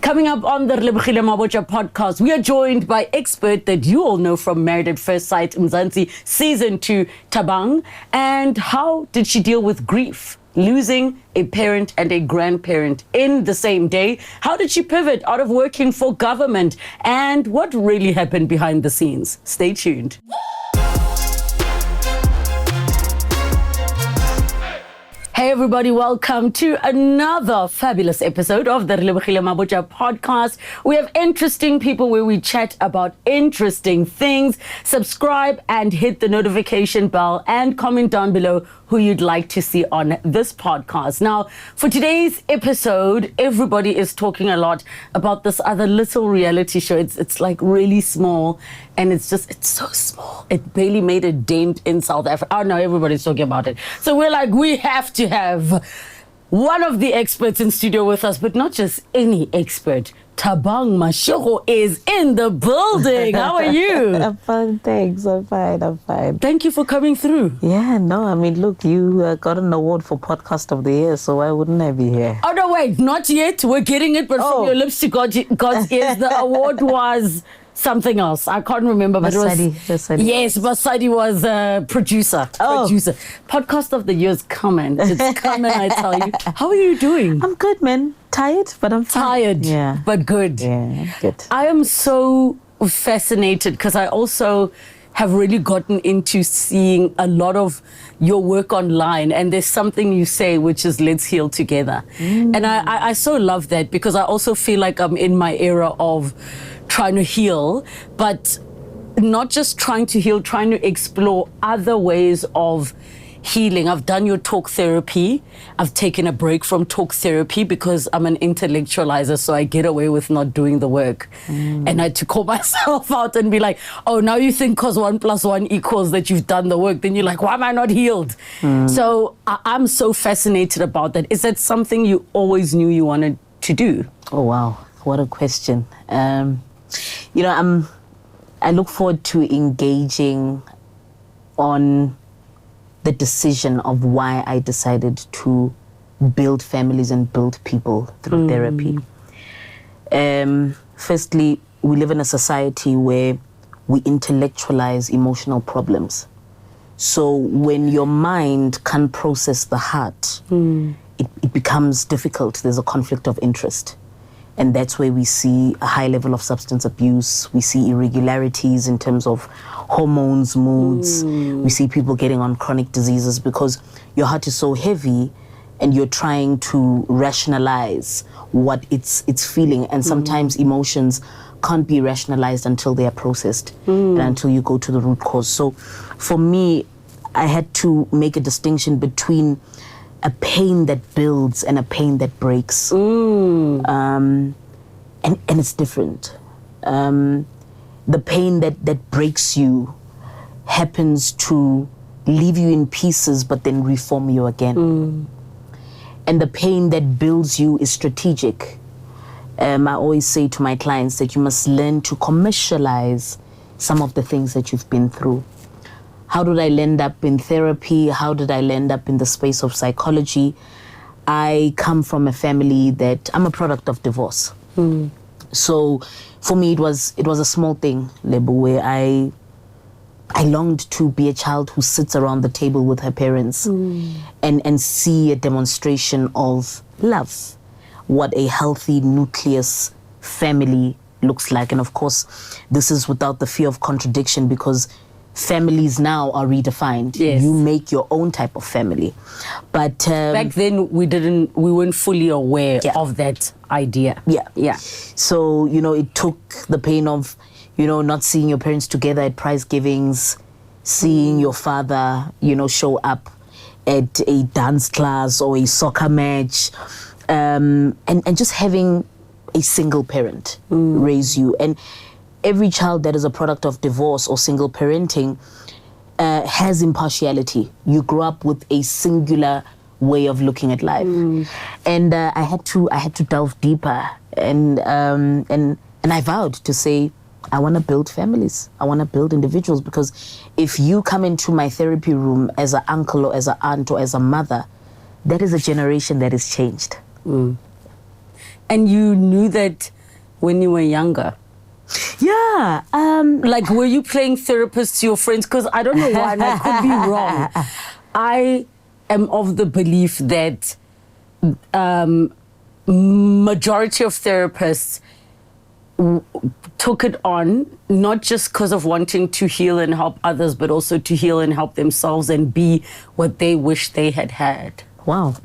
Coming up on the Relebogile Mabotja podcast, we are joined by expert that you all know from Married at First Sight, Mzansi Season 2, Thabang. And how did she deal with grief? Losing a parent and a grandparent in the same day. How did she pivot out of working for government? And what really happened behind the scenes? Stay tuned. Hey everybody, welcome to another fabulous episode of the Relebogile Mabotja podcast. We have interesting people where we chat about interesting things. Subscribe and hit the notification bell and comment down below who you'd like to see on this podcast. Now, for today's episode, everybody is talking a lot about this other little reality show. It's like really small, and it's so small. It barely made a dent in South Africa. Oh no, everybody's talking about it. So we're like, we have to have one of the experts in studio with us, but not just any expert. Thabang Mashigo is in the building. How are you? I'm fine, thanks. I'm fine. Thank you for coming through. Yeah, no, I mean, look, you got an award for Podcast of the Year, so why wouldn't I be here? Oh, no, wait, not yet. We're getting it, but from your lips to God's ears, the award was something else. I can't remember, but Basadi. Yes, Basadi was producer. Podcast of the Year's coming. It's coming, I tell you. How are you doing? I'm good, man. Tired, but I'm fine. Tired, yeah, but good. Yeah, good. I am so fascinated because I also have really gotten into seeing a lot of your work online, and there's something you say which is let's heal together. And I so love that because I also feel like I'm in my era of trying to heal, but not just trying to heal, trying to explore other ways of healing. I've done your talk therapy. I've taken a break from talk therapy because I'm an intellectualizer, so I get away with not doing the work. And I had to call myself out and be like, oh, now you think because 1 + 1 equals that you've done the work, then you're like, why am I not healed? So I'm so fascinated about that. Is that something you always knew you wanted to do? Oh, wow. What a question. You know, I look forward to engaging on the decision of why I decided to build families and build people through therapy. Firstly, we live in a society where we intellectualize emotional problems. So when your mind can't process the heart, it becomes difficult. There's a conflict of interest. And that's where we see a high level of substance abuse. We see irregularities in terms of hormones, moods. We see people getting on chronic diseases because your heart is so heavy and you're trying to rationalize what it's feeling. And sometimes emotions can't be rationalized until they are processed and until you go to the root cause. So for me, I had to make a distinction between a pain that builds and a pain that breaks. And it's different. The pain that breaks you happens to leave you in pieces but then reform you again. And the pain that builds you is strategic. I always say to my clients that you must learn to commercialize some of the things that you've been through. How did I land up in therapy? How did I land up in the space of psychology? I come from a family that I'm a product of divorce. So for me, it was a small thing, Lebo, where I longed to be a child who sits around the table with her parents and see a demonstration of love, what a healthy nucleus family looks like. And of course, this is without the fear of contradiction because families now are redefined. Yes. You make your own type of family. But back then we weren't fully aware of that idea. Yeah. So, you know, it took the pain of, you know, not seeing your parents together at prize givings, seeing your father, you know, show up at a dance class or a soccer match, and just having a single parent raise you. And every child that is a product of divorce or single parenting has impartiality. You grow up with a singular way of looking at life, and I had to delve deeper, and I vowed to say, I want to build families. I want to build individuals, because if you come into my therapy room as an uncle or as an aunt or as a mother, that is a generation that is changed. And you knew that when you were younger? Yeah. Like, were you playing therapist to your friends? Because I don't know why, and I could be wrong. I am of the belief that majority of therapists took it on not just because of wanting to heal and help others, but also to heal and help themselves and be what they wish they had had. Wow.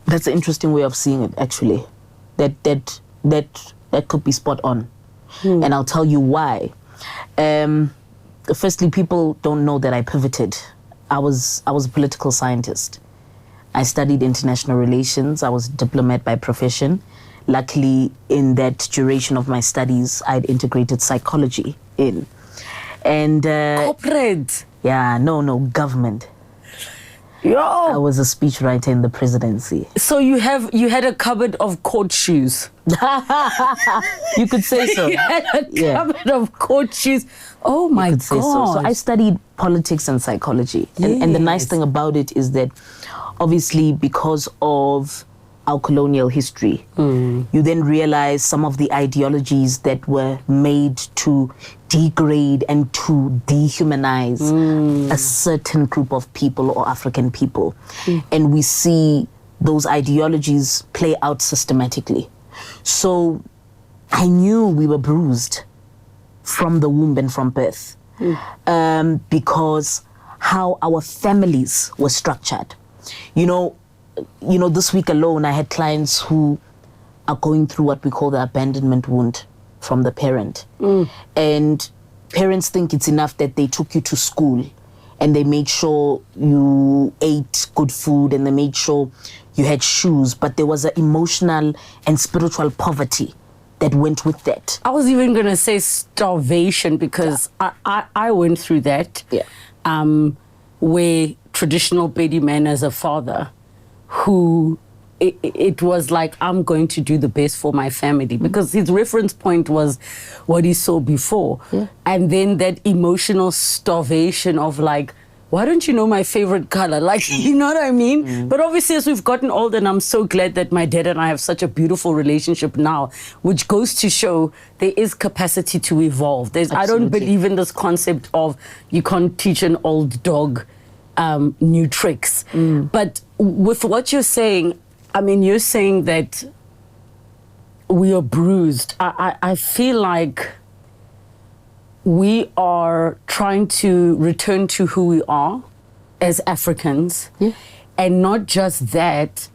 That's an interesting way of seeing it, actually. That could be spot on. And I'll tell you why. Firstly, people don't know that I pivoted. I was a political scientist. I studied international relations. I was a diplomat by profession. Luckily, in that duration of my studies, I'd integrated psychology in. And Corporate. yeah, no, government. Yo. I was a speechwriter in the presidency. So you had a cupboard of court shoes. You could say so. You had a cupboard of court shoes. Oh my God. Say so. So I studied politics and psychology. And the nice thing about it is that obviously because of our colonial history, you then realize some of the ideologies that were made to degrade and to dehumanize a certain group of people or African people. And we see those ideologies play out systematically. So I knew we were bruised from the womb and from birth because how our families were structured. You know, this week alone, I had clients who are going through what we call the abandonment wound from the parent. And parents think it's enough that they took you to school and they made sure you ate good food and they made sure you had shoes, but there was an emotional and spiritual poverty that went with that. I was even going to say starvation because I went through that. Where traditional Bedi man as a father who it was like, I'm going to do the best for my family because his reference point was what he saw before. And then that emotional starvation of like, why don't you know my favorite color? Like, you know what I mean? But obviously as we've gotten older, and I'm so glad that my dad and I have such a beautiful relationship now, which goes to show there is capacity to evolve. I don't believe in this concept of you can't teach an old dog new tricks. But with what you're saying, I mean, you're saying that we are bruised. I feel like we are trying to return to who we are as Africans. And not just that,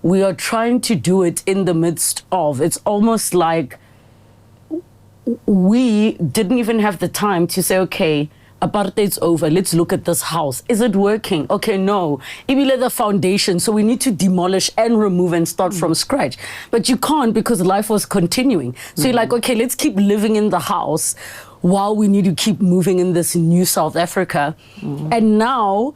we are trying to do it in the midst of, it's almost like we didn't even have the time to say, okay, apartheid's over, let's look at this house. Is it working? Okay, no. Ibile the foundation, so we need to demolish and remove and start from scratch. But you can't because life was continuing. So you're like, okay, let's keep living in the house while we need to keep moving in this new South Africa. And now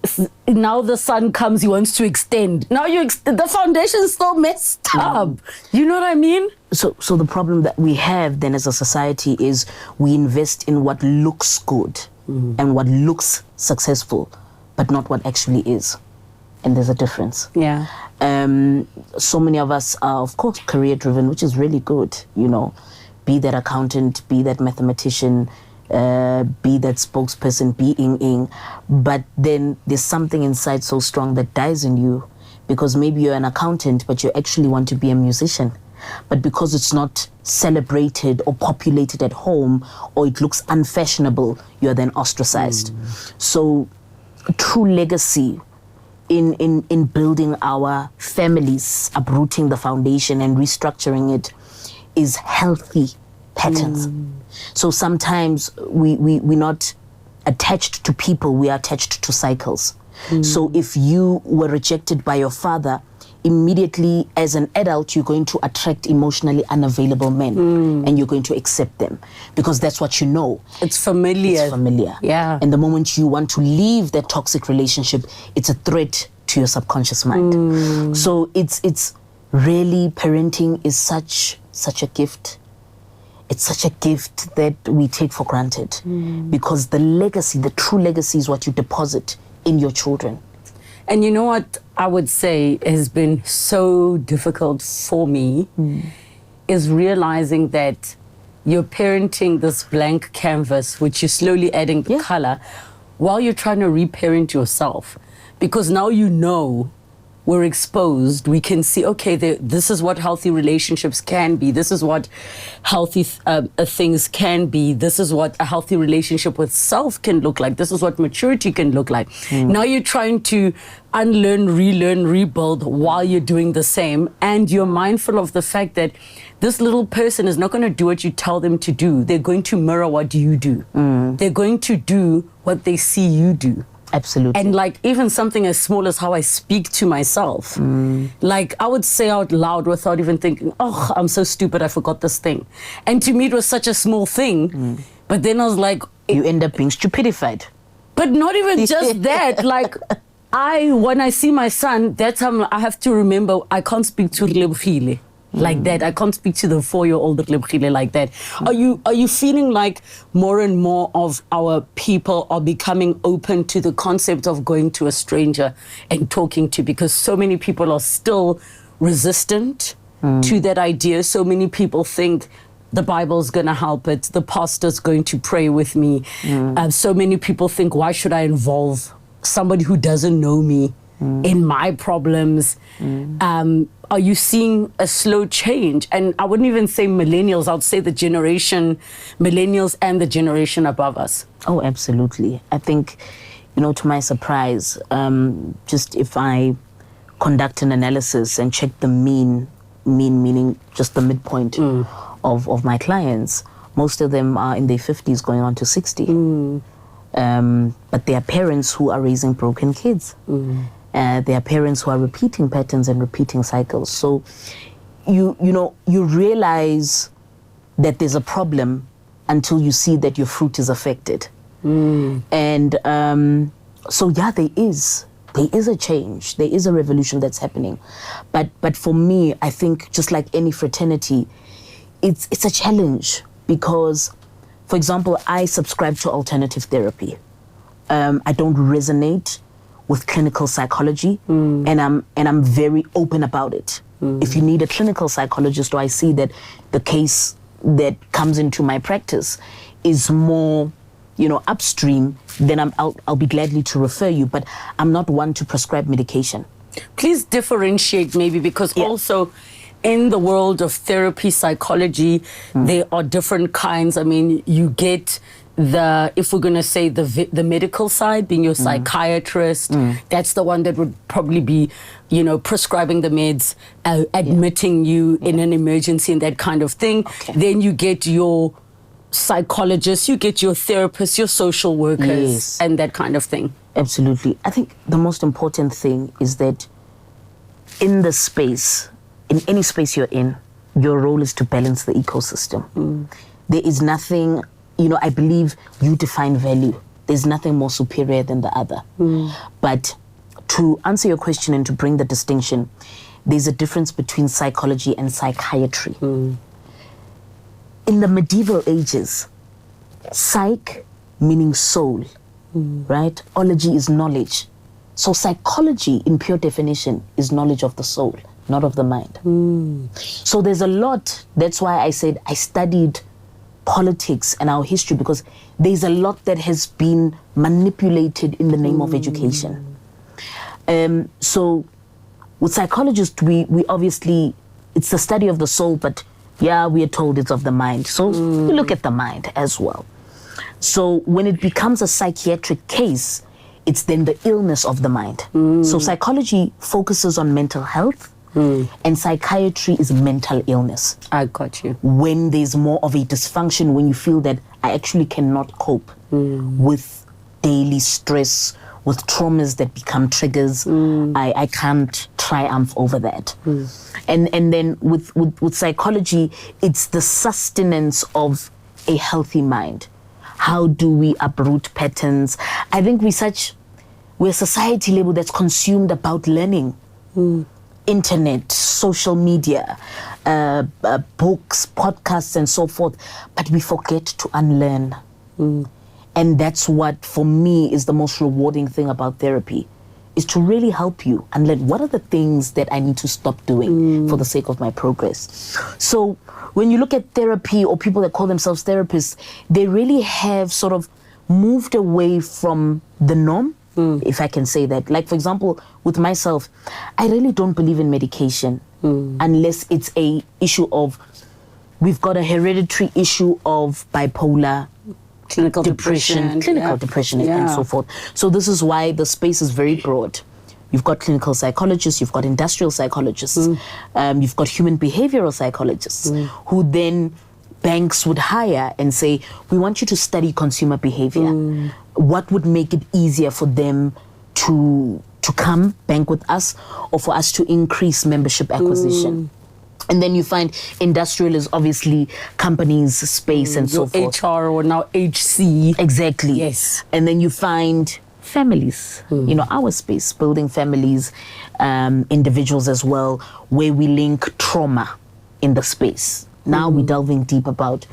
the sun comes, he wants to extend. Now the foundation's still messed up. You know what I mean? So the problem that we have then as a society is we invest in what looks good and what looks successful, but not what actually is. And there's a difference. So many of us are, of course, career driven, which is really good, you know. Be that accountant, be that mathematician, be that spokesperson, be ing. But then there's something inside so strong that dies in you because maybe you're an accountant, but you actually want to be a musician. But because it's not celebrated or populated at home or it looks unfashionable, you're then ostracized. So true legacy in building our families, uprooting the foundation and restructuring it is healthy patterns. So sometimes we're not attached to people, we are attached to cycles. So if you were rejected by your father, immediately as an adult, you're going to attract emotionally unavailable men and you're going to accept them because that's what you know. It's familiar. It's familiar. Yeah. And the moment you want to leave that toxic relationship, it's a threat to your subconscious mind. So it's really, parenting is such a gift. It's such a gift that we take for granted because the legacy, the true legacy is what you deposit in your children. And you know what I would say has been so difficult for me is realizing that you're parenting this blank canvas, which you're slowly adding the color, while you're trying to reparent yourself. Because now you know, we're exposed, we can see, okay, this is what healthy relationships can be. This is what healthy things can be. This is what a healthy relationship with self can look like. This is what maturity can look like. Now you're trying to unlearn, relearn, rebuild while you're doing the same. And you're mindful of the fact that this little person is not going to do what you tell them to do. They're going to mirror what you do. They're going to do what they see you do. Absolutely. And like even something as small as how I speak to myself. Like I would say out loud without even thinking, oh, I'm so stupid, I forgot this thing. And to me it was such a small thing. But then I was like... You end up being stupidified. But not even just that. Like when I see my son, that time I have to remember I can't speak to Relebogile like that. I can't speak to the 4-year-old Relebogile like that. Are you feeling like more and more of our people are becoming open to the concept of going to a stranger and talking to, because so many people are still resistant to that idea. So many people think the Bible's going to help it, the pastor's going to pray with me. So many people think, why should I involve somebody who doesn't know me in my problems? Are you seeing a slow change? And I wouldn't even say millennials, I would say the generation, millennials and the generation above us. Oh, absolutely. I think, to my surprise, just if I conduct an analysis and check the mean meaning just the midpoint of my clients, most of them are in their 50s going on to 60. But they are parents who are raising broken kids. They are parents who are repeating patterns and repeating cycles. So you realize that there's a problem until you see that your fruit is affected. And so yeah, there is a change, there is a revolution that's happening. But for me, I think just like any fraternity, it's a challenge because, for example, I subscribe to alternative therapy. I don't resonate with clinical psychology, and I'm very open about it. If you need a clinical psychologist, or I see that the case that comes into my practice is more, upstream, then I'll be gladly to refer you. But I'm not one to prescribe medication. Please differentiate, maybe, because also in the world of therapy, psychology, there are different kinds. I mean, you get if we're going to say the medical side, being your psychiatrist, that's the one that would probably be, prescribing the meds, admitting you in an emergency and that kind of thing. Then you get your psychologists, you get your therapists, your social workers, and that kind of thing. Absolutely. I think the most important thing is that in the space, in any space you're in, your role is to balance the ecosystem. There is nothing, I believe you define value. There's nothing more superior than the other. But to answer your question and to bring the distinction, there's a difference between psychology and psychiatry. In the medieval ages, psych meaning soul, right? Ology is knowledge. So psychology, in pure definition, is knowledge of the soul, not of the mind. So there's a lot. That's why I said I studied politics and our history, because there's a lot that has been manipulated in the name of education. So with psychologists, we obviously, it's the study of the soul, but yeah, we are told it's of the mind. So we look at the mind as well. So when it becomes a psychiatric case, it's then the illness of the mind. So psychology focuses on mental health, and psychiatry is mental illness. I got you. When there's more of a dysfunction, when you feel that I actually cannot cope with daily stress, with traumas that become triggers, I can't triumph over that. And then with psychology, it's the sustenance of a healthy mind. How do we uproot patterns? I think we're a society label that's consumed about learning. Internet, social media, books, podcasts, and so forth, but we forget to unlearn. And that's what, for me, is the most rewarding thing about therapy, is to really help you unlearn what are the things that I need to stop doing for the sake of my progress. So when you look at therapy or people that call themselves therapists, they really have sort of moved away from the norm, if I can say that. Like, for example, with myself, I really don't believe in medication unless it's a issue of, we've got a hereditary issue of bipolar, clinical depression, and so forth. So this is why the space is very broad. You've got clinical psychologists, you've got industrial psychologists, you've got human behavioral psychologists who then banks would hire and say, we want you to study consumer behavior. What would make it easier for them to come bank with us, or for us to increase membership acquisition? And then you find industrial is obviously companies, space, and so forth. HR, or now HC. Exactly. Yes. And then you find families, you know, our space, building families, individuals as well, where we link trauma in the space. Now we're delving deep about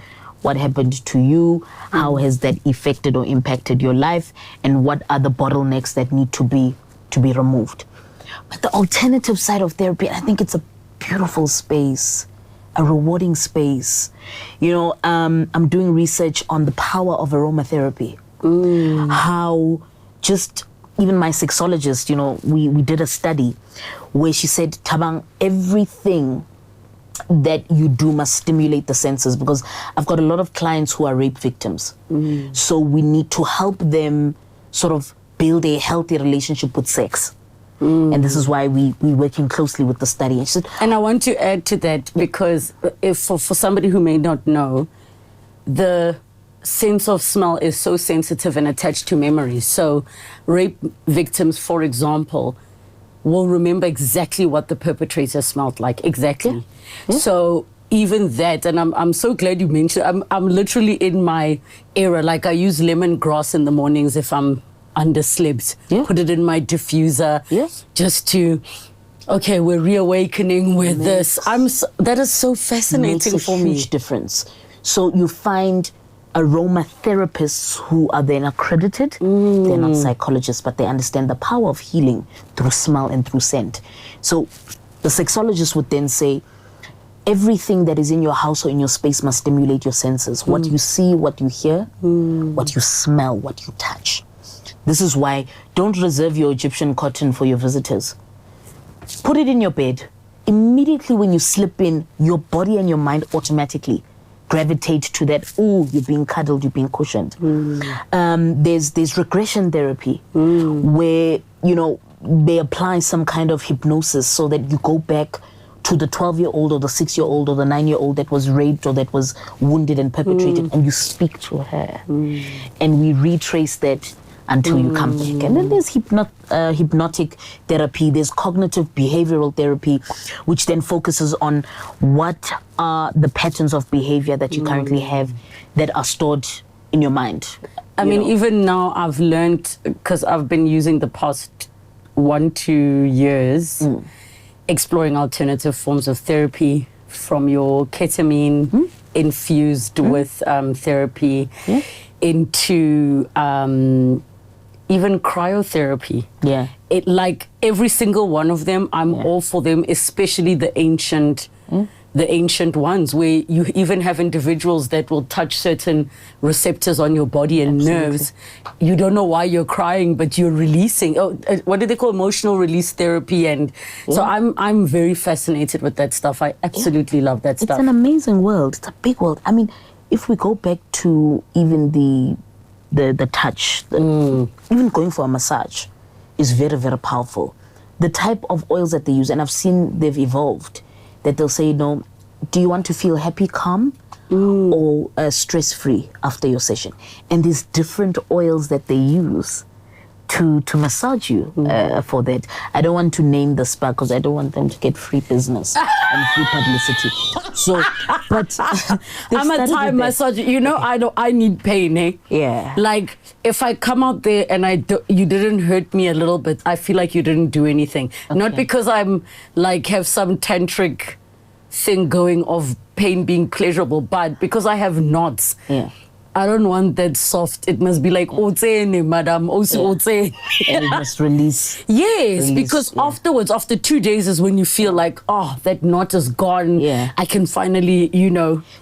what happened to you, how has that affected or impacted your life, and what are the bottlenecks that need to be removed. But the alternative side of therapy, I think it's a beautiful space, a rewarding space. You know, I'm doing research on the power of aromatherapy. How just even my sexologist, you know, we did a study where she said, Thabang, everything that you do must stimulate the senses, because I've got a lot of clients who are rape victims. So we need to help them sort of build a healthy relationship with sex. And this is why we're working closely with the study. And, she said, and I want to add to that, because if for somebody who may not know, the sense of smell is so sensitive and attached to memory. So rape victims, for example, will remember exactly what the perpetrator smelled like. Exactly. So even that, and I'm so glad you mentioned, I'm literally in my era. Like, I use lemongrass in the mornings if I'm underslept. Put it in my diffuser. Just to, okay, we're reawakening with this. That is so fascinating for me. Makes a huge difference. So you find aromatherapists who are then accredited. They're not psychologists, but they understand the power of healing through smell and through scent. So the sexologist would then say, everything that is in your house or in your space must stimulate your senses. What you see, what you hear, what you smell, what you touch. This is why don't reserve your Egyptian cotton for your visitors. Put it in your bed. Immediately when you slip in, your body and your mind automatically gravitate to that. Oh, you're being cuddled, you're being cushioned. There's regression therapy where, you know, they apply some kind of hypnosis so that you go back to the 12-year-old or the 6-year-old or the 9-year-old that was raped or that was wounded and perpetrated, and you speak to her. And we retrace that until you come back. And then there's hypnotic therapy, there's cognitive behavioral therapy, which then focuses on what are the patterns of behavior that you currently have that are stored in your mind. I mean, even now I've learned, because I've been using the past 1-2 years, exploring alternative forms of therapy, from your ketamine infused with therapy into even cryotherapy. It, like, every single one of them, I'm all for them, especially the ancient ones, where you even have individuals that will touch certain receptors on your body and nerves. You don't know why you're crying, but you're releasing. What do they call emotional release therapy? And so I'm very fascinated with that stuff. I absolutely love that stuff. It's an amazing world. It's a big world. I mean, if we go back to even the touch, even going for a massage is very, very powerful. The type of oils that they use, and I've seen they've evolved, that they'll say, do you want to feel happy, calm, or stress-free after your session? And there's different oils that they use to massage you for that. I don't want to name the spa because I don't want them to get free business and free publicity. So, but I'm a Thai massager. You know, I need pain, eh? Like, if I come out there and you didn't hurt me a little bit, I feel like you didn't do anything. Not because I'm like have some tantric thing going of pain being pleasurable, but because I have knots. I don't want that soft. It must be like, Otsene, madam, also Otsene. And it must release. Yes, because afterwards, after 2 days is when you feel like, oh, that knot is gone. Yeah. I can finally,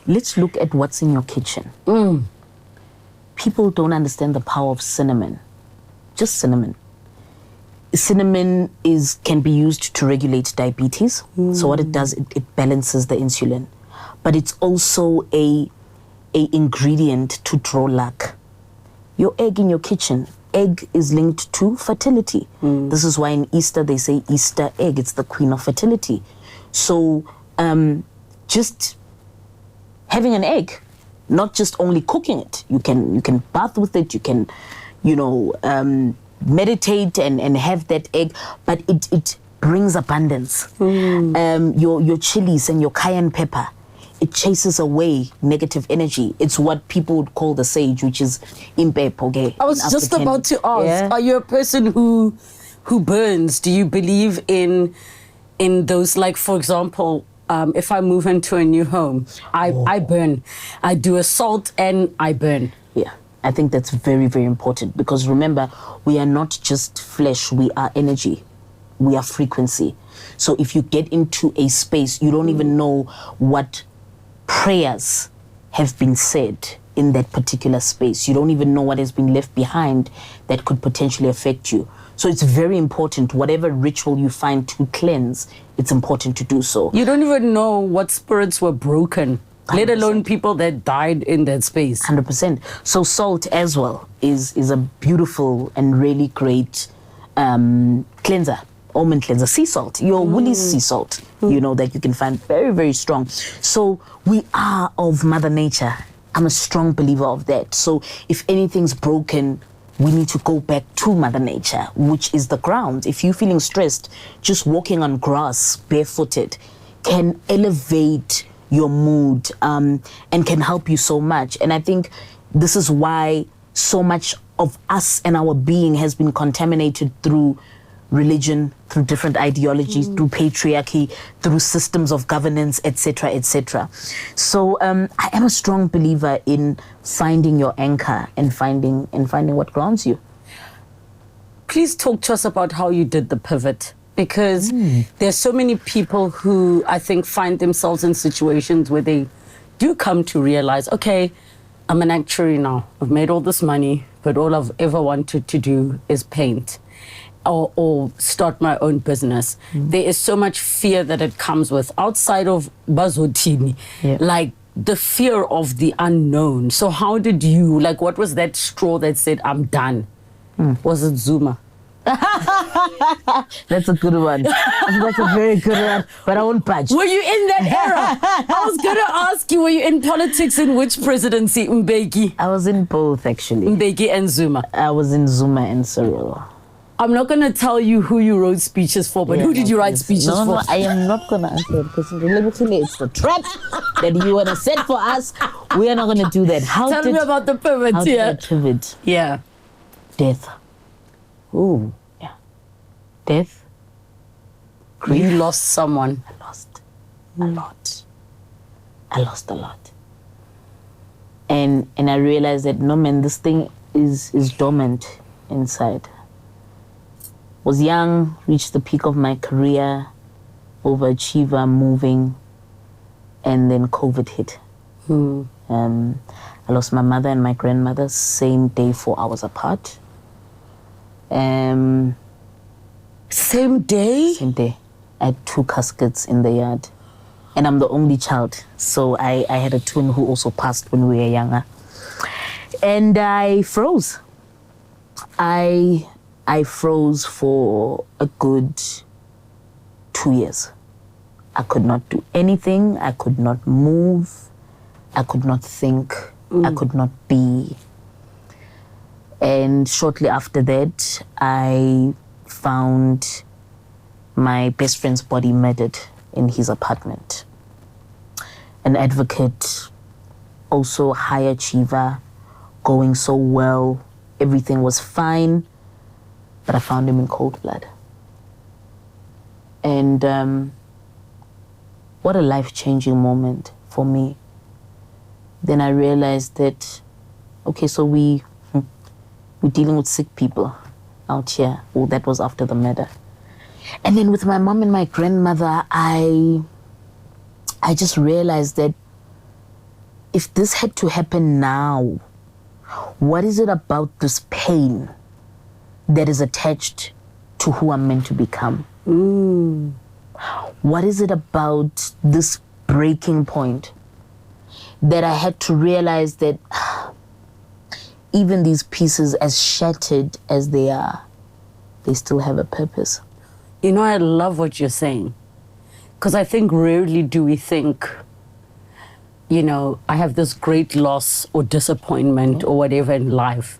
Let's look at what's in your kitchen. People don't understand the power of cinnamon. Just cinnamon. Cinnamon can be used to regulate diabetes. So what it does, it balances the insulin. But it's also a ingredient to draw luck. Your egg in your kitchen. Egg is linked to fertility. This is why in Easter they say Easter egg. It's the queen of fertility. So just having an egg, not just only cooking it. You can bath with it. You can, meditate and have that egg. But it brings abundance. Your chilies and your cayenne pepper. It chases away negative energy. It's what people would call the sage, which is impepo. I was just about to ask, are you a person who burns? Do you believe in those, like, for example, if I move into a new home, I burn. I do a salt and I burn. Yeah, I think that's very, very important, because remember, we are not just flesh, we are energy. We are frequency. So if you get into a space, you don't even know what prayers have been said in that particular space. You don't even know what has been left behind that could potentially affect you. So it's very important, whatever ritual you find to cleanse, it's important to do so. You don't even know what spirits were broken, 100%. Let alone people that died in that space. 100%. So salt as well is a beautiful and really great cleanser. Almond cleanser, sea salt, your Woolies sea salt, that you can find very, very strong. So we are of Mother Nature. I'm a strong believer of that. So if anything's broken, we need to go back to Mother Nature, which is the ground. If you're feeling stressed, just walking on grass barefooted can elevate your mood and can help you so much. And I think this is why so much of us and our being has been contaminated through religion, through different ideologies, through patriarchy, through systems of governance, etc., etc. So I am a strong believer in finding your anchor and finding what grounds you. Please talk to us about how you did the pivot, because there's so many people who I think find themselves in situations where they do come to realize, okay, I'm an actuary now. I've made all this money, but all I've ever wanted to do is paint. Or start my own business. There is so much fear that it comes with outside of Bazotini, like the fear of the unknown. So how did you, what was that straw that said, I'm done? Was it Zuma? That's a good one. That's a very good one, but I won't budge. Were you in that era? I was going to ask you, were you in politics in which presidency, Mbeki? I was in both, actually. Mbeki and Zuma. I was in Zuma and Cyril. I'm not going to tell you who you wrote speeches for, but who did you write speeches for? No, I am not going to answer it, because Relebogile, it's the trap that you want to set for us. We are not going to do that. Tell me about the pivot. How did I pivot? Yeah. Death. Ooh. Yeah. Death. Grief. You lost someone. I lost a lot. I lost a lot. And I realized that, no, man, this thing is dormant inside. Was young, reached the peak of my career, overachiever, moving, and then COVID hit. I lost my mother and my grandmother same day, 4 hours apart. Same day? Same day. I had 2 caskets in the yard. And I'm the only child. So I had a twin who also passed when we were younger. And I froze. I froze for a good 2 years. I could not do anything. I could not move. I could not think. I could not be. And shortly after that, I found my best friend's body murdered in his apartment. An advocate, also a high achiever, going so well. Everything was fine. But I found him in cold blood. And what a life-changing moment for me. Then I realized that okay, so we're dealing with sick people out here. Oh, that was after the murder. And then with my mom and my grandmother, I just realized that if this had to happen now, what is it about this pain that is attached to who I'm meant to become? What is it about this breaking point that I had to realize that even these pieces, as shattered as they are, they still have a purpose? You know, I love what you're saying, because I think rarely do we think, you know, I have this great loss or disappointment or whatever in life.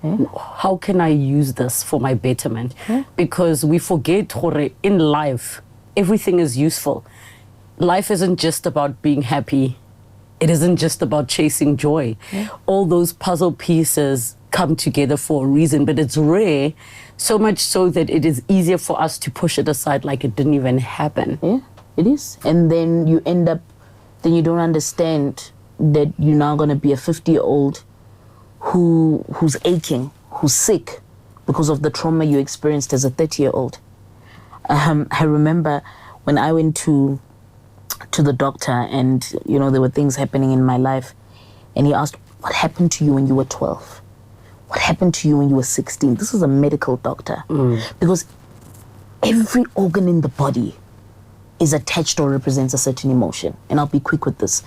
How can I use this for my betterment? Because we forget, in life, everything is useful. Life isn't just about being happy. It isn't just about chasing joy. All those puzzle pieces come together for a reason, but it's rare, so much so that it is easier for us to push it aside like it didn't even happen. Yeah, it is. And then you end up, then you don't understand that you're now going to be a 50-year-old who's aching, who's sick because of the trauma you experienced as a 30-year-old. I remember when I went to the doctor, and you know, there were things happening in my life, and he asked, what happened to you when you were 12? What happened to you when you were 16? This is a medical doctor. Because every organ in the body is attached or represents a certain emotion. And I'll be quick with this.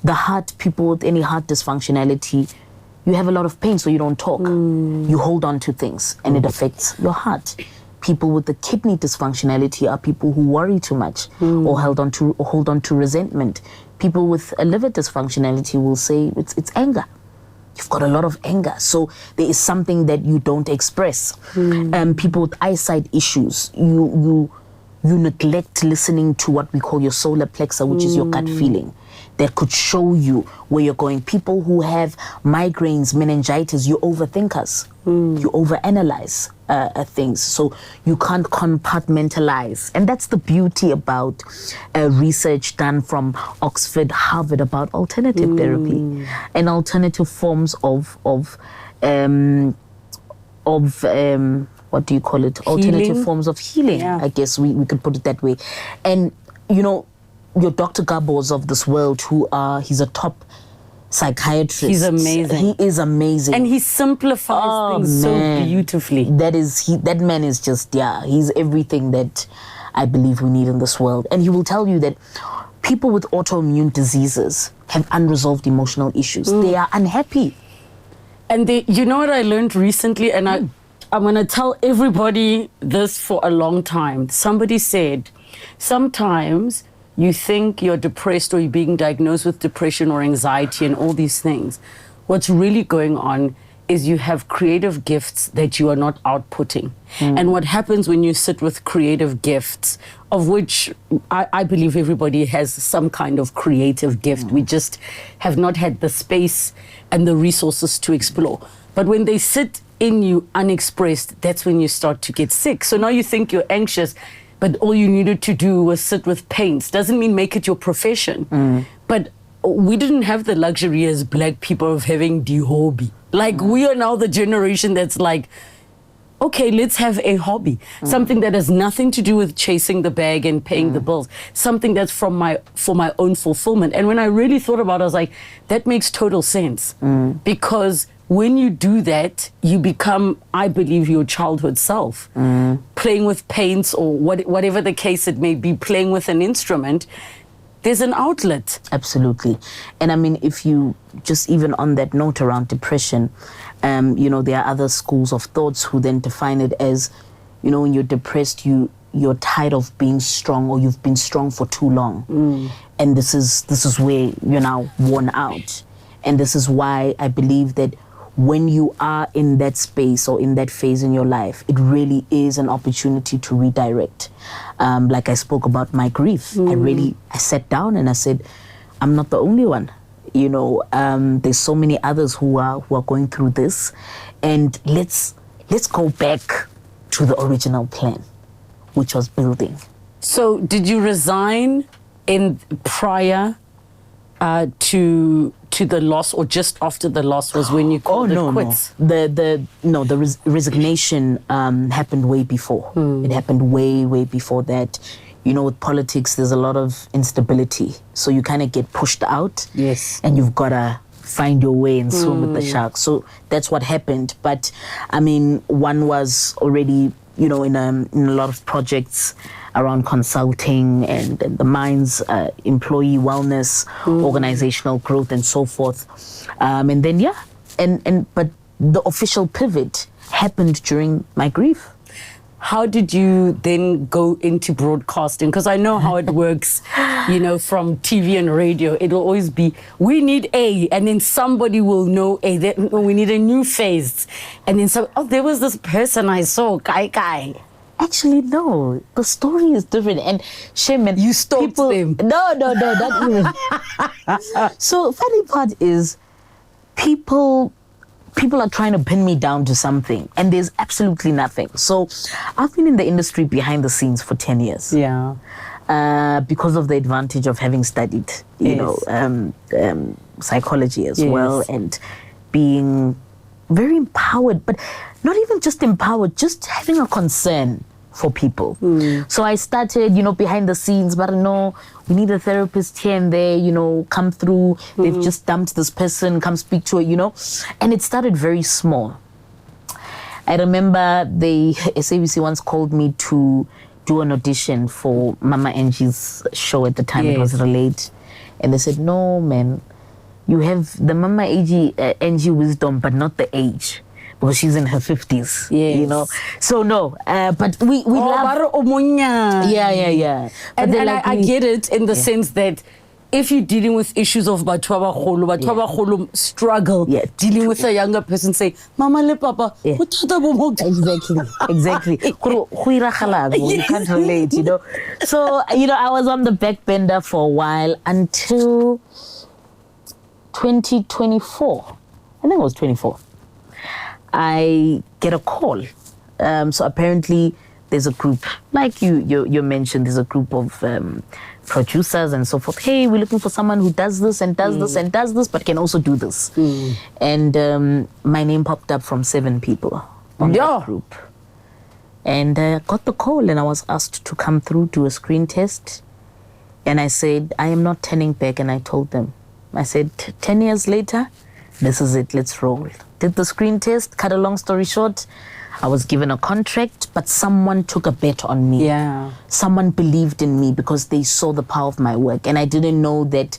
The heart, people with any heart dysfunctionality, you have a lot of pain, so you don't talk. You hold on to things, and it affects your heart. People with the kidney dysfunctionality are people who worry too much or hold on to resentment. People with a liver dysfunctionality will say it's anger. You've got a lot of anger, so there is something that you don't express. People with eyesight issues, you neglect listening to what we call your solar plexus, which is your gut feeling, that could show you where you're going. People who have migraines, meningitis, you're overthinkers. You overanalyze things, so you can't compartmentalize. And that's the beauty about research done from Oxford, Harvard, about alternative therapy and alternative forms of what do you call it? Alternative Healing. forms of healing. Yeah. I guess we could put it that way. And you know, your Dr. Gabos of this world, he's a top psychiatrist. He's amazing. He is amazing. And he simplifies things so beautifully. That man is just, he's everything that I believe we need in this world. And he will tell you that people with autoimmune diseases have unresolved emotional issues. They are unhappy. And you know what I learned recently, and I'm going to tell everybody this for a long time. Somebody said, sometimes you think you're depressed or you're being diagnosed with depression or anxiety and all these things. What's really going on is you have creative gifts that you are not outputting. And what happens when you sit with creative gifts, of which I believe everybody has some kind of creative gift. We just have not had the space and the resources to explore. But when they sit in you unexpressed, that's when you start to get sick. So now you think you're anxious, but all you needed to do was sit with paints. Doesn't mean make it your profession. But we didn't have the luxury as black people of having the hobby. Like we are now the generation that's like, okay, let's have a hobby. Something that has nothing to do with chasing the bag and paying the bills. Something that's for my own fulfillment. And when I really thought about it, I was like, that makes total sense. Because when you do that, you become, I believe, your childhood self. Playing with paints or whatever the case it may be, playing with an instrument, there's an outlet. Absolutely. And I mean, if you just even on that note around depression, you know, there are other schools of thoughts who then define it as, you know, when you're depressed, you're tired of being strong, or you've been strong for too long. And this is where you're now worn out. And this is why I believe that when you are in that space or in that phase in your life, it really is an opportunity to redirect. Like I spoke about my grief. I sat down and I said, I'm not the only one. You know, there's so many others who are going through this, and let's go back to the original plan, which was building. So did you resign in prior to to the loss or just after the loss was when you called it quits? The resignation happened way before. It happened way before that. You know, with politics, there's a lot of instability. So you kind of get pushed out. Yes. And you've got to find your way and swim with the sharks. So that's what happened. But, I mean, one was already, you know, in a lot of projects around consulting and the mines, employee wellness, organizational growth, and so forth. And then, but the official pivot happened during my grief. How did you then go into broadcasting? Because I know how it works, you know, from TV and radio. It'll always be, we need A, and then somebody will know A. We need a new phase. And then there was this person I saw, Kai. Actually, no. The story is different. And Shaman, you stopped them. No, not even. So, funny part is, people are trying to pin me down to something, and there's absolutely nothing. So I've been in the industry behind the scenes for 10 years. Yeah. Because of the advantage of having studied, you know, psychology as well, and being very empowered, but not even just empowered, just having a concern for people. So I started, you know, behind the scenes, but no, we need a therapist here and there, you know, come through. They've just dumped this person, come speak to her, you know. And it started very small. I remember the SABC once called me to do an audition for Mama Angie's show at the time. It was Relate. And they said, no, man, you have the Mama Angie wisdom, but not the age. Because she's in her 50s, you know. So no, but we love. Yeah. And I get it in the sense that if you're dealing with issues of Batwaba struggle, dealing with a younger person, say, Mama le Papa, Exactly. You can't relate, you know. So, you know, I was on the back bender for a while until 2024. I think it was 24. I get a call. So apparently there's a group, like you mentioned, there's a group of producers and so forth. Hey, we're looking for someone who does this and does this and does this, but can also do this. And my name popped up from 7 people on that group. And got the call, and I was asked to come through, do a screen test. And I said, I am not turning back. And I told them, I said, 10 years later, this is it, let's roll. Did the screen test, cut a long story short, I was given a contract, but someone took a bet on me. Yeah. Someone believed in me because they saw the power of my work. And I didn't know that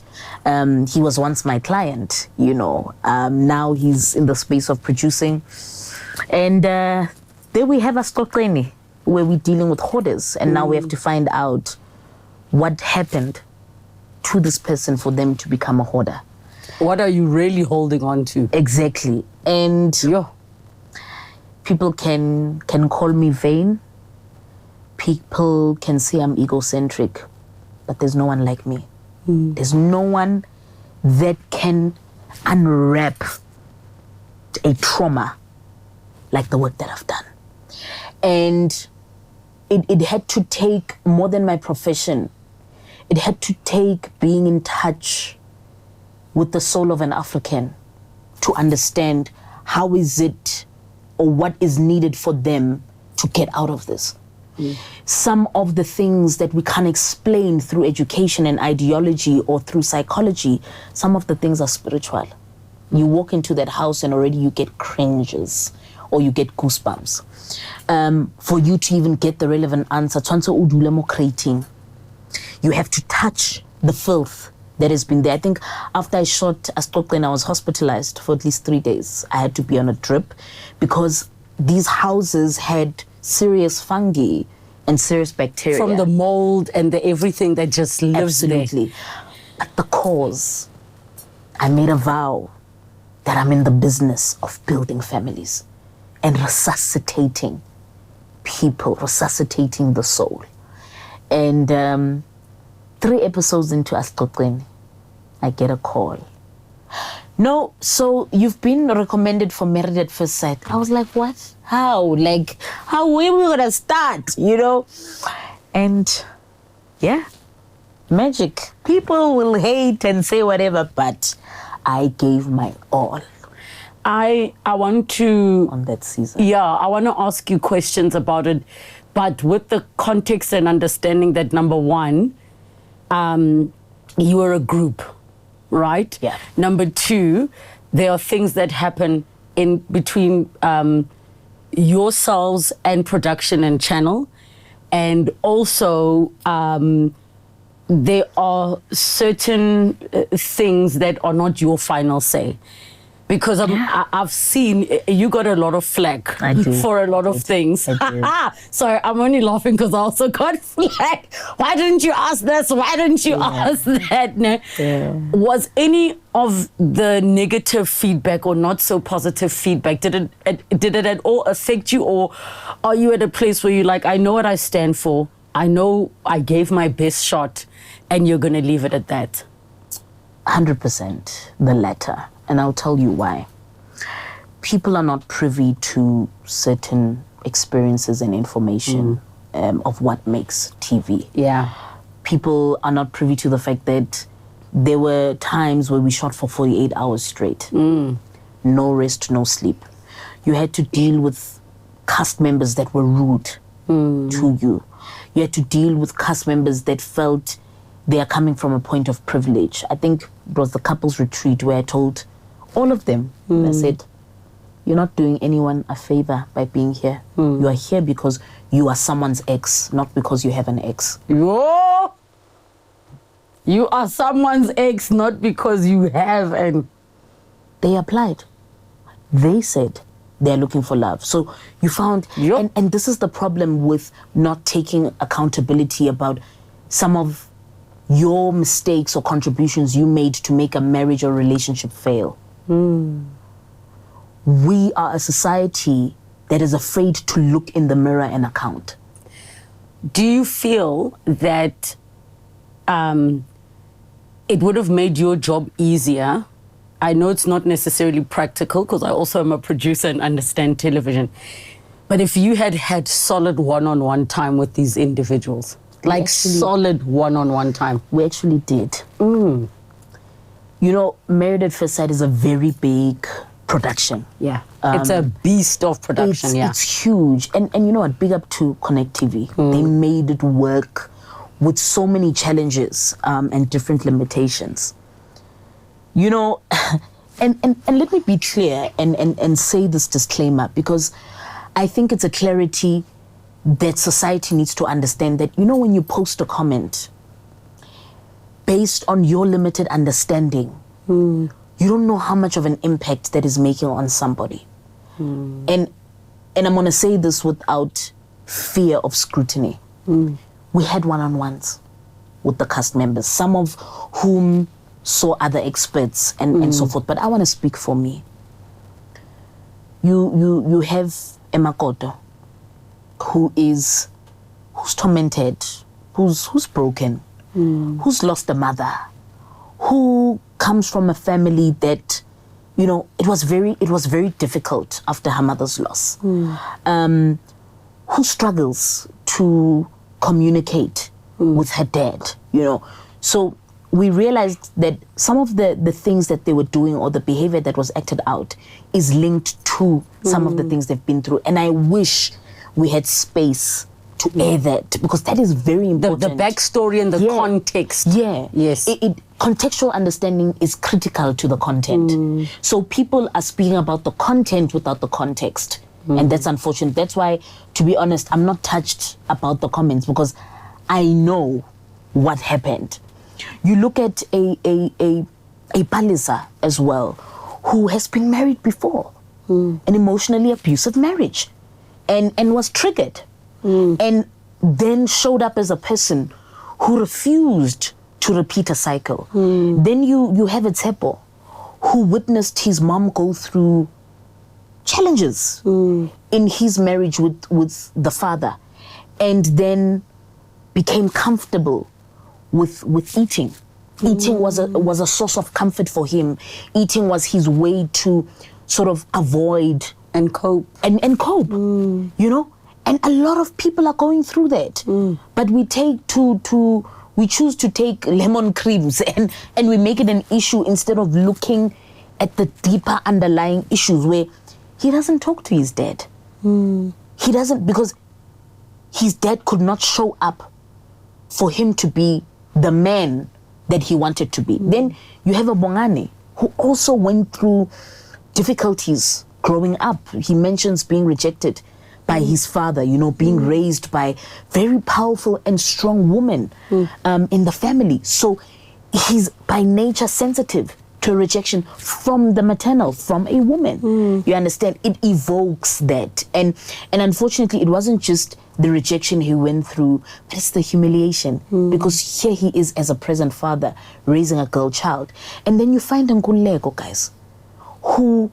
he was once my client, you know. Now he's in the space of producing. And there we have a Stokleni, where we're dealing with hoarders. And now we have to find out what happened to this person for them to become a hoarder. What are you really holding on to? Exactly. And people can call me vain. People can say I'm egocentric. But there's no one like me. There's no one that can unwrap a trauma like the work that I've done. And it had to take more than my profession. It had to take being in touch with the soul of an African to understand how is it or what is needed for them to get out of this. Some of the things that we can't explain through education and ideology or through psychology, some of the things are spiritual. You walk into that house and already you get cringes or you get goosebumps. For you to even get the relevant answer, you have to touch the filth that has been there. I think after I shot Astoklen, I was hospitalized for at least 3 days. I had to be on a drip because these houses had serious fungi and serious bacteria. From the mold and the everything that just lives Absolutely. There. But the cause, I made a vow that I'm in the business of building families and resuscitating people, resuscitating the soul. And 3 episodes into Astoklen, I get a call. No, so you've been recommended for Married at First Sight. I was like, what? How? Like, how were we gonna start, you know? And yeah, magic. People will hate and say whatever, but I gave my all I want to on that season. Yeah, I want to ask you questions about it, but with the context and understanding that, number one, you are a group, right? Yeah. Number two, there are things that happen in between yourselves and production and channel, and also there are certain things that are not your final say. Because I've seen you got a lot of flack I do. for a lot of things. I do. Sorry, I'm only laughing because I also got flack. Why didn't you ask this? Why didn't you ask that? No. Yeah. Was any of the negative feedback or not so positive feedback, did it at all affect you, or are you at a place where you're like, I know what I stand for, I know I gave my best shot, and you're going to leave it at that? 100% the latter. And I'll tell you why. People are not privy to certain experiences and information of what makes TV. Yeah. People are not privy to the fact that there were times where we shot for 48 hours straight. No rest, no sleep. You had to deal with cast members that were rude to you. You had to deal with cast members that felt they are coming from a point of privilege. I think it was the couples retreat where I told all of them, I said, you're not doing anyone a favor by being here. You are here because you are someone's ex, not because you have an ex. Whoa! You are someone's ex, not because you have an... They applied. They said they're looking for love. So you found, and this is the problem with not taking accountability about some of your mistakes or contributions you made to make a marriage or relationship fail. We are a society that is afraid to look in the mirror and account. Do you feel that it would have made your job easier? I know it's not necessarily practical because I also am a producer and understand television. But if you had had solid one-on-one time with these individuals, solid one-on-one time. We actually did. You know, Married at First Sight is a very big production. Yeah. It's a beast of production, It's huge. And you know what, big up to Connect TV. They made it work with so many challenges and different limitations. You know, and let me be clear and say this disclaimer, because I think it's a clarity that society needs to understand that, you know, when you post a comment based on your limited understanding, you don't know how much of an impact that is making on somebody. And I'm going to say this without fear of scrutiny. We had one-on-ones with the cast members, some of whom saw other experts and so forth. But I want to speak for me. You have Emma Koto, who's tormented, who's broken, who's lost a mother, who comes from a family that, you know, it was very difficult after her mother's loss, who struggles to communicate with her dad, you know. So we realized that some of the things that they were doing or the behavior that was acted out is linked to some of the things they've been through. And I wish we had space to air that, because that is very important. The backstory and the context. Yeah. Yes. Contextual understanding is critical to the content. So people are speaking about the content without the context. And that's unfortunate. That's why, to be honest, I'm not touched about the comments, because I know what happened. You look at a Palisa as well, who has been married before, an emotionally abusive marriage, and was triggered, and then showed up as a person who refused to repeat a cycle. Then you have a Tsepo, who witnessed his mom go through challenges in his marriage with the father, and then became comfortable with eating. Eating was a source of comfort for him. Eating was his way to sort of avoid and cope. And cope, you know? And a lot of people are going through that. But we we choose to take lemon creams and we make it an issue instead of looking at the deeper underlying issues where he doesn't talk to his dad. He doesn't, because his dad could not show up for him to be the man that he wanted to be. Then you have a Bongani who also went through difficulties growing up. He mentions being rejected by his father, you know, being raised by very powerful and strong women in the family. So he's by nature sensitive to rejection from the maternal, from a woman. You understand? It evokes that. And unfortunately, it wasn't just the rejection he went through, but it's the humiliation. Because here he is as a present father, raising a girl child. And then you find Nkululeko, guys, who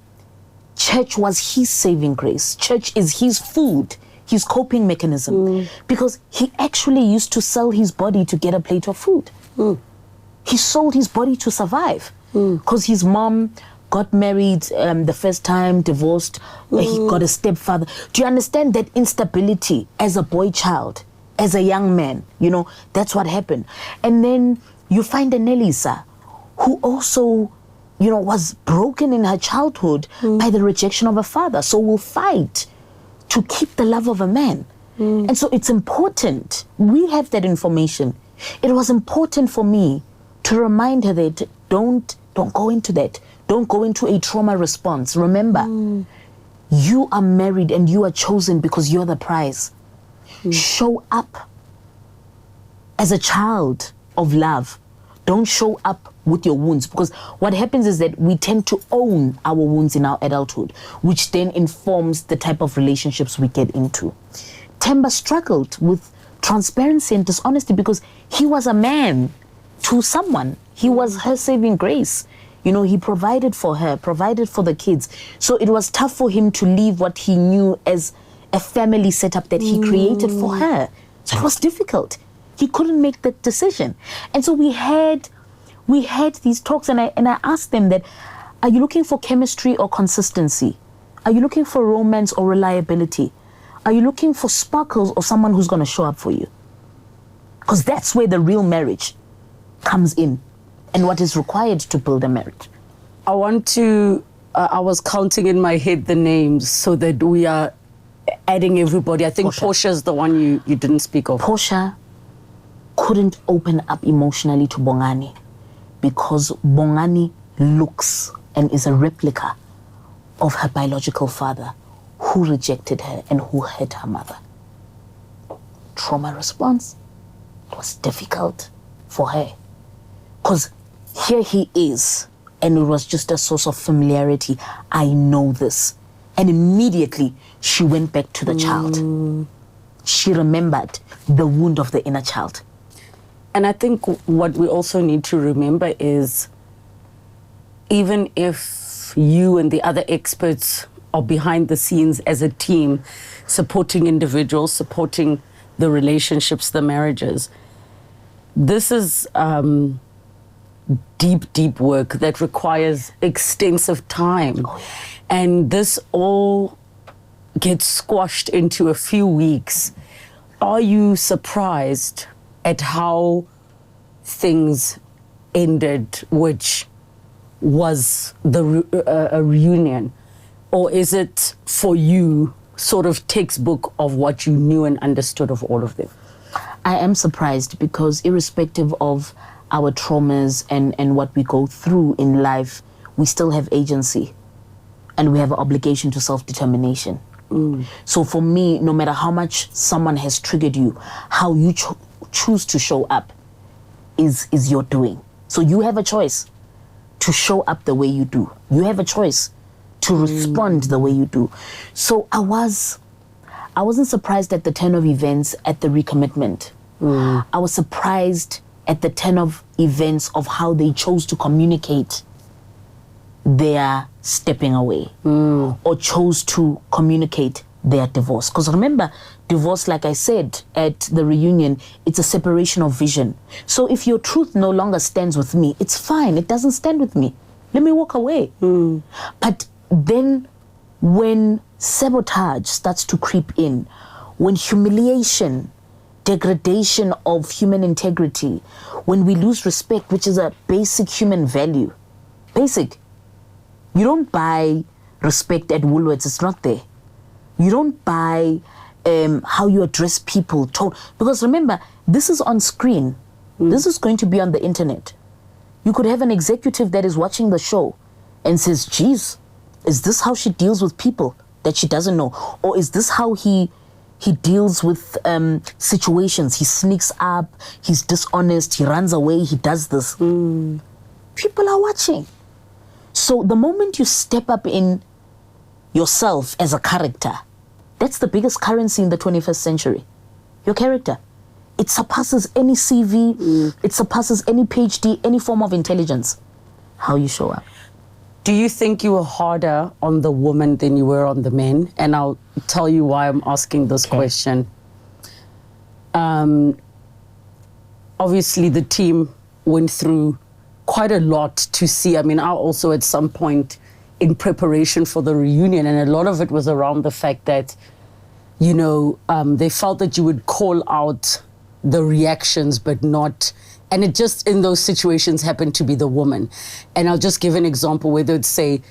church was his saving grace. Church is his food, his coping mechanism. Because he actually used to sell his body to get a plate of food. He sold his body to survive. Because his mom got married the first time, divorced, he got a stepfather. Do you understand that instability as a boy child, as a young man? You know, that's what happened. And then you find a Nelisa who also, you know, was broken in her childhood by the rejection of a father. So will fight to keep the love of a man. And so it's important. We have that information. It was important for me to remind her that don't go into that. Don't go into a trauma response. Remember, you are married and you are chosen because you're the prize. Show up as a child of love. Don't show up with your wounds, because what happens is that we tend to own our wounds in our adulthood, which then informs the type of relationships we get into. Themba struggled with transparency and dishonesty because he was a man to someone. He was her saving grace. You know, he provided for her, provided for the kids. So it was tough for him to leave what he knew as a family setup that he created for her. So it was difficult. He couldn't make that decision. And so we had these talks, and I asked them that, are you looking for chemistry or consistency? Are you looking for romance or reliability? Are you looking for sparkles or someone who's going to show up for you? Because that's where the real marriage comes in and what is required to build a marriage. I want to, I was counting in my head the names so that we are adding everybody. I think Portia is the one you didn't speak of. Portia couldn't open up emotionally to Bongani because Bongani looks and is a replica of her biological father who rejected her and who hurt her mother. Trauma response. It was difficult for her because here he is and it was just a source of familiarity. I know this. And immediately she went back to the child. She remembered the wound of the inner child. And I think what we also need to remember is, even if you and the other experts are behind the scenes as a team, supporting individuals, supporting the relationships, the marriages, this is deep work that requires extensive time. And this all gets squashed into a few weeks. Are you surprised at how things ended, which was a reunion? Or is it for you sort of textbook of what you knew and understood of all of them? I am surprised because irrespective of our traumas and what we go through in life, we still have agency and we have an obligation to self-determination. So for me, no matter how much someone has triggered you, how you choose to show up is your doing. So you have a choice to show up the way you do. You have a choice to respond the way you do. So I wasn't surprised at the turn of events at the recommitment. I was surprised at the turn of events of how they chose to communicate their stepping away or chose to communicate their divorce. Because remember, divorce, like I said at the reunion, it's a separation of vision. So if your truth no longer stands with me, it's fine. It doesn't stand with me. Let me walk away. But then when sabotage starts to creep in, when humiliation degradation of human integrity, when we lose respect, which is a basic human value. Basic. You don't buy respect at Woolworths, it's not there. You don't buy how you address people. Because remember, this is on screen. This is going to be on the internet. You could have an executive that is watching the show and says, geez, is this how she deals with people that she doesn't know? Or is this how he deals with situations? He sneaks up, he's dishonest, he runs away, he does this. People are watching. So the moment you step up in yourself as a character, that's the biggest currency in the 21st century. Your character. It surpasses any CV, it surpasses any PhD, any form of intelligence. How you show up. Do you think you were harder on the woman than you were on the men? And I'll tell you why I'm asking this question. Obviously, the team went through quite a lot to see. I mean, I also at some point in preparation for the reunion, and a lot of it was around the fact that, you know, they felt that you would call out the reactions, but not, and it just in those situations happened to be the woman. And I'll just give an example where they'd say,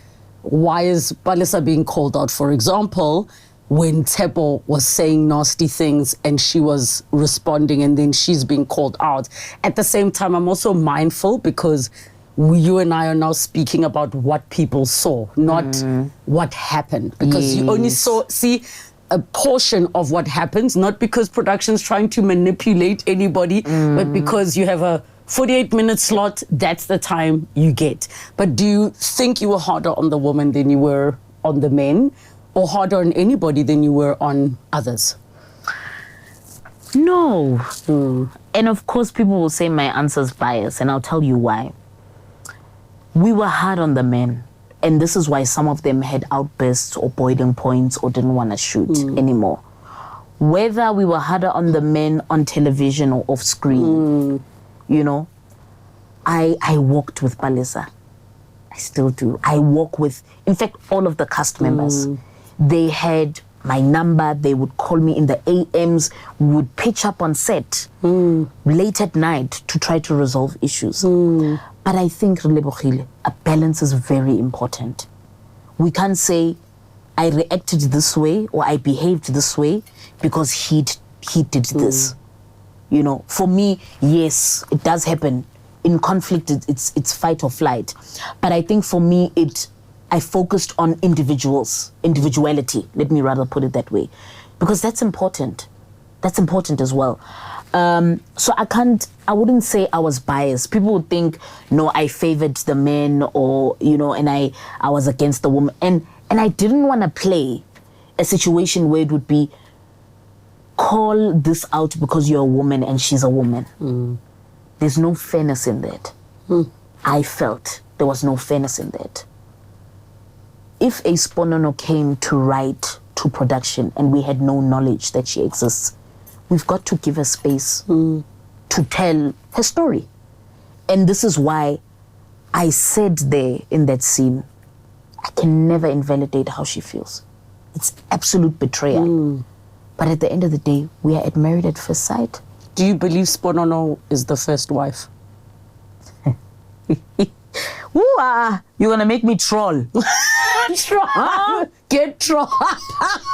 why is Palesa being called out? For example, when Tsepo was saying nasty things and she was responding and then she's being called out. At the same time, I'm also mindful because you and I are now speaking about what people saw, not what happened. Because you only see a portion of what happens, not because production's trying to manipulate anybody, but because you have a 48-minute slot, that's the time you get. But do you think you were harder on the woman than you were on the men, or harder on anybody than you were on others? No. And of course, people will say my answer's biased, and I'll tell you why. We were hard on the men. And this is why some of them had outbursts or boiling points or didn't want to shoot anymore. Whether we were harder on the men on television or off screen, you know, I walked with Palesa. I still do. I walk with, in fact, all of the cast members. They had my number. They would call me in the AMs. We would pitch up on set late at night to try to resolve issues. But I think, Relebogile, a balance is very important. We can't say, I reacted this way or I behaved this way because he did this. You know, for me, yes, it does happen. In conflict, it's fight or flight. But I think for me, I focused on individuality. Let me rather put it that way. Because that's important. That's important as well. So I wouldn't say I was biased. People would think, no, I favored the men or, you know, and I was against the woman. And I didn't want to play a situation where it would be, call this out because you're a woman and she's a woman. There's no fairness in that. I felt there was no fairness in that. If a Sponono came to write to production and we had no knowledge that she exists, we've got to give her space to tell her story. And this is why I said there in that scene, I can never invalidate how she feels. It's absolute betrayal. But at the end of the day, we are married at first sight. Do you believe Sponono is the first wife? You're going to make me troll. Get troll.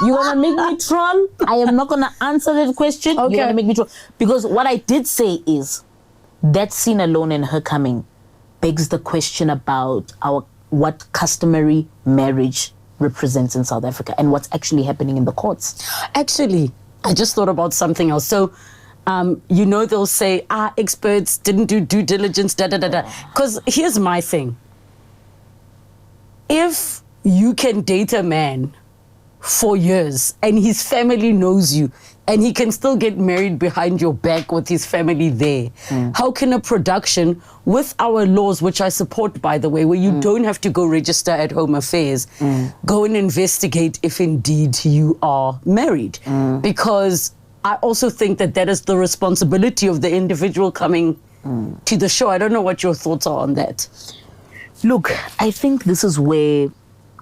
You're going to make me troll? I am not going to answer that question. Okay. You're going to make me troll. Because what I did say is, that scene alone and her coming begs the question about what customary marriage represents in South Africa and what's actually happening in the courts. Actually, I just thought about something else. So, you know, they'll say, experts didn't do due diligence, Because here's my thing. If you can date a man for years and his family knows you and he can still get married behind your back with his family there, how can a production with our laws, which I support, by the way, where you don't have to go register at Home Affairs, go and investigate if indeed you are married? Because I also think that is the responsibility of the individual coming to the show. I don't know what your thoughts are on that. Look, I think this is where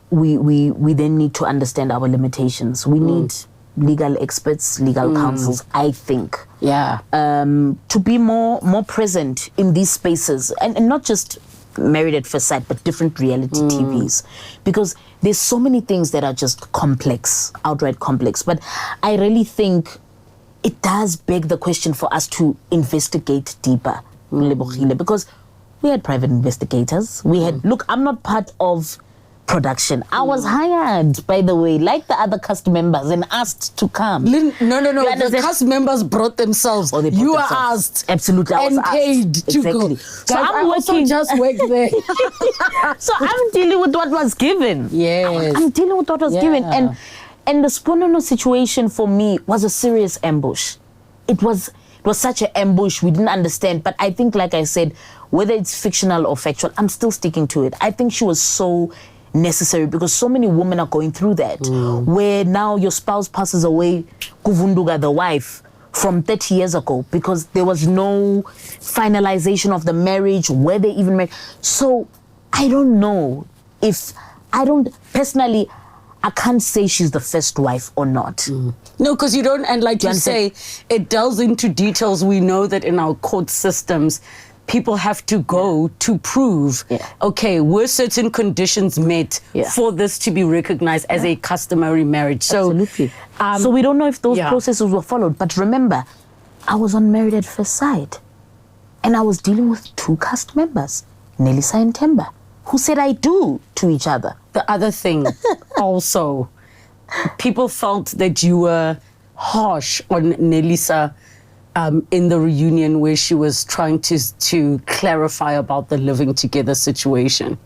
we then need to understand our limitations. We need legal experts, legal counsels, I think. Yeah. To be more present in these spaces, and not just Married at First Sight, but different reality TVs, because there's so many things that are just complex, outright complex. But I really think it does beg the question for us to investigate deeper, Relebogile, because we had private investigators. We had, look, I'm not part of production. I was hired, by the way, like the other cast members, and asked to come. No. The cast members brought themselves. Oh, you were themselves. asked. Absolutely. I was and paid asked. to Exactly. go. So Guys, I'm working. just work there. So I'm dealing with what was given. Yes. I'm dealing with what was given. And the Sponono situation for me was a serious ambush. It was such an ambush we didn't understand. But I think, like I said, whether it's fictional or factual, I'm still sticking to it. I think she was so necessary because so many women are going through that, where now your spouse passes away, Kuvunduga, the wife, from 30 years ago, because there was no finalization of the marriage, where they even married. So I don't know if, personally, I can't say she's the first wife or not. No, because you don't, and like you say, it delves into details. We know that in our court systems, people have to go to prove, okay, were certain conditions met for this to be recognized as a customary marriage. So, absolutely. So we don't know if those processes were followed. But remember, I was on Married at First Sight, and I was dealing with 2 cast members, Nelisa and Temba, who said I do to each other. The other thing also, people felt that you were harsh on Nelisa in the reunion where she was trying to clarify about the living together situation,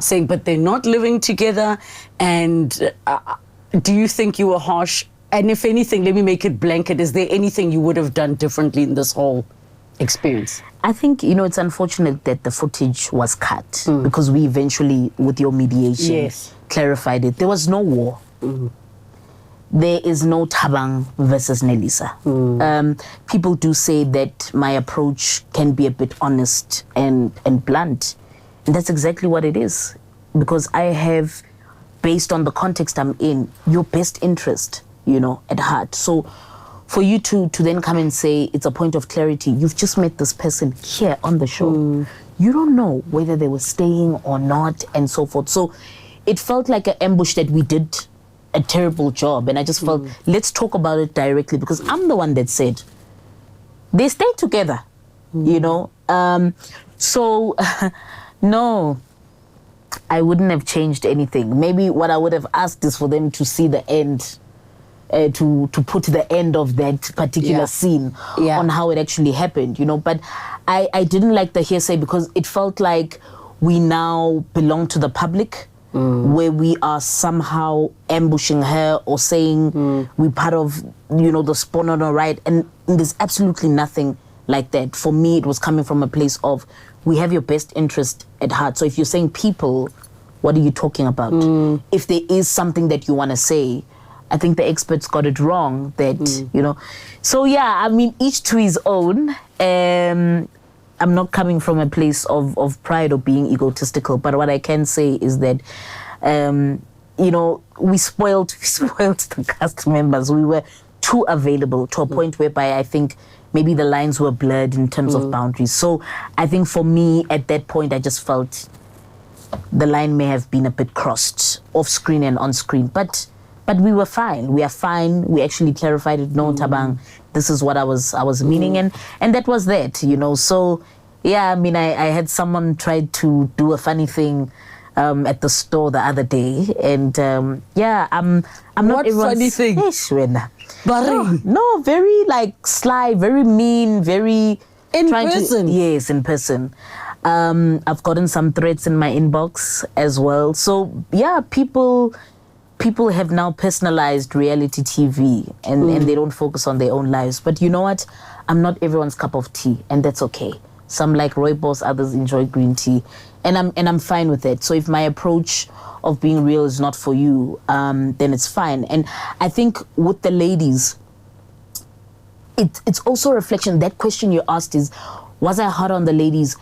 saying, but they're not living together. And do you think you were harsh? And if anything, let me make it blanket. Is there anything you would have done differently in this whole experience? I think, it's unfortunate that the footage was cut because we eventually, with your mediation, clarified it. There was no war. There is no Thabang versus Nelisa. People do say that my approach can be a bit honest and blunt. And that's exactly what it is. Because I have, based on the context I'm in, your best interest, at heart. So for you to then come and say it's a point of clarity, you've just met this person here on the show. You don't know whether they were staying or not and so forth. So it felt like an ambush that we did a terrible job, and I just felt, let's talk about it directly, because I'm the one that said they stay together, so no, I wouldn't have changed anything. Maybe what I would have asked is for them to see the end, to put the end of that particular scene on how it actually happened, but I didn't like the hearsay because it felt like we now belong to the public, where we are somehow ambushing her or saying we're part of, the Sponono, right? And there's absolutely nothing like that. For me, it was coming from a place of, we have your best interest at heart. So if you're saying people, what are you talking about? If there is something that you want to say, I think the experts got it wrong, that, So each to his own. I'm not coming from a place of pride or being egotistical, but what I can say is that, we spoiled the cast members. We were too available to a point whereby I think maybe the lines were blurred in terms of boundaries. So I think for me, at that point, I just felt the line may have been a bit crossed off screen and on screen, but we were fine. We are fine. We actually clarified it. No, Thabang, this is what I was meaning, and that was that, So yeah, I had someone try to do a funny thing at the store the other day, and I'm not everyone's funny thing? No, very sly, very mean, very in person. Yes, in person. I've gotten some threats in my inbox as well. So yeah, people have now personalized reality TV, and they don't focus on their own lives. But you know what? I'm not everyone's cup of tea, and that's okay. Some like rooibos, others enjoy green tea, and I'm fine with it. So if my approach of being real is not for you, then it's fine. And I think with the ladies, it's also a reflection. That question you asked is, was I hard on the ladies?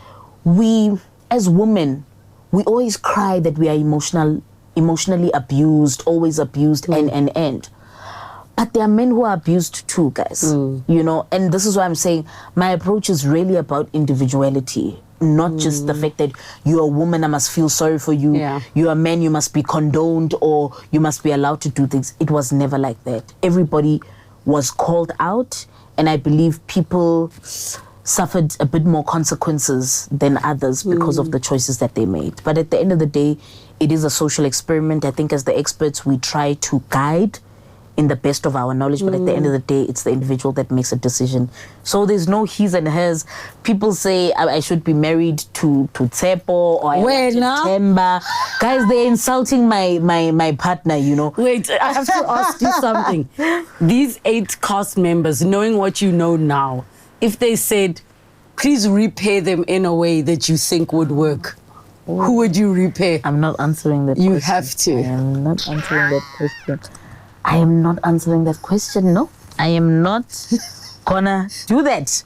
We, as women, we always cry that we are emotionally abused, always abused, and. But there are men who are abused too, guys. You know, and this is why I'm saying my approach is really about individuality, not just the fact that you're a woman, I must feel sorry for you. Yeah. You're a man, you must be condoned or you must be allowed to do things. It was never like that. Everybody was called out, and I believe people suffered a bit more consequences than others because of the choices that they made. But at the end of the day, it is a social experiment. I think as the experts, we try to guide in the best of our knowledge, but at the end of the day, it's the individual that makes a decision. So there's no his and hers. People say I should be married to Tsepo or I want Temba. Guys, they're insulting my partner, you know. Wait, I have to ask you something. These 8 cast members, knowing what you know now, if they said, please repay them in a way that you think would work, who would you repay? I'm not answering that You question. have to. I am not answering that question. I am not answering that question, no. I am not gonna do that.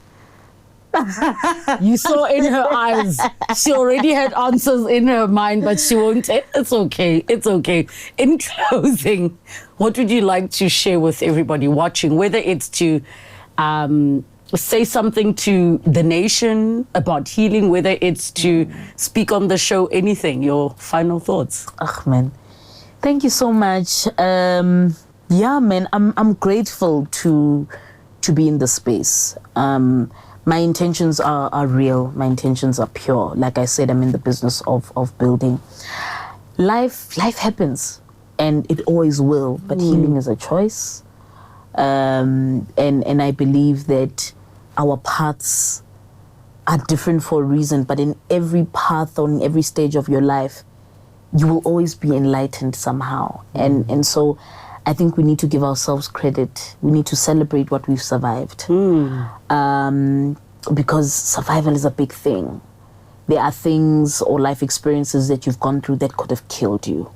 You saw in her eyes, she already had answers in her mind, but she won't. It's okay. It's okay. In closing, what would you like to share with everybody watching, whether it's to say something to the nation about healing, whether it's to speak on the show, anything, your final thoughts? Oh, man. Thank you so much. Yeah, man, I'm grateful to be in this space. My intentions are real. My intentions are pure. Like I said, I'm in the business of building. Life happens, and it always will. But healing is a choice, and I believe that our paths are different for a reason. But in every path, or in every stage of your life, you will always be enlightened somehow. And so I think we need to give ourselves credit. We need to celebrate what we've survived. Because survival is a big thing. There are things or life experiences that you've gone through that could have killed you.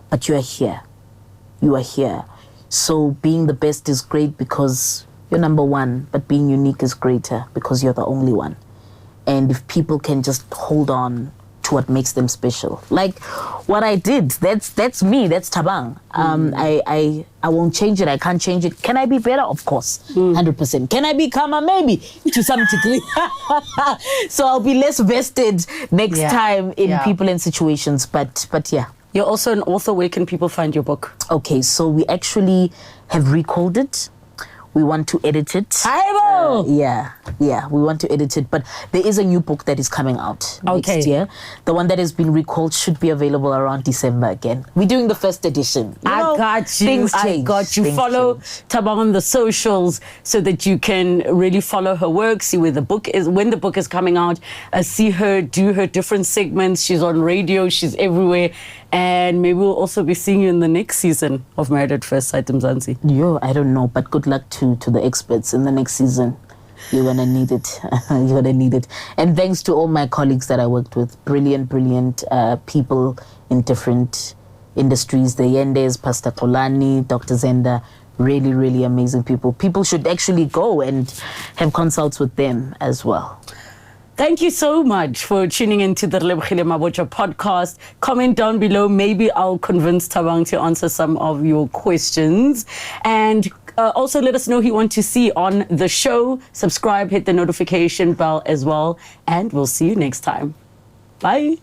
But you are here. You are here. So being the best is great because you're number one, but being unique is greater because you're the only one. And if people can just hold on to what makes them special, like what I did, that's me, that's Thabang. I won't change it. I can't change it. Can I be better? Of course, 100%. Can I be calmer? Maybe to some degree. So I'll be less vested next time in people and situations. But yeah. You're also an author. Where can people find your book? Okay, so we actually have recalled it. We want to edit it. Yeah, we want to edit it. But there is a new book that is coming out next year. The one that has been recalled should be available around December again. We're doing the first edition. I got you. Things change. I got you. Things Follow change. Thabang on the socials so that you can really follow her work, see where the book is, when the book is coming out, see her do her different segments. She's on radio. She's everywhere. And maybe we'll also be seeing you in the next season of Married at First Sight, Mzansi. Yo, I don't know, but good luck to the experts in the next season. You're gonna need it. You're gonna need it. And thanks to all my colleagues that I worked with. Brilliant people in different industries. The Yendes, Pastor Kolani, Dr. Zenda. Really, really amazing people. People should actually go and have consults with them as well. Thank you so much for tuning into the Relebogile Mabotja podcast. Comment down below. Maybe I'll convince Thabang to answer some of your questions. And also let us know who you want to see on the show. Subscribe, hit the notification bell as well. And we'll see you next time. Bye.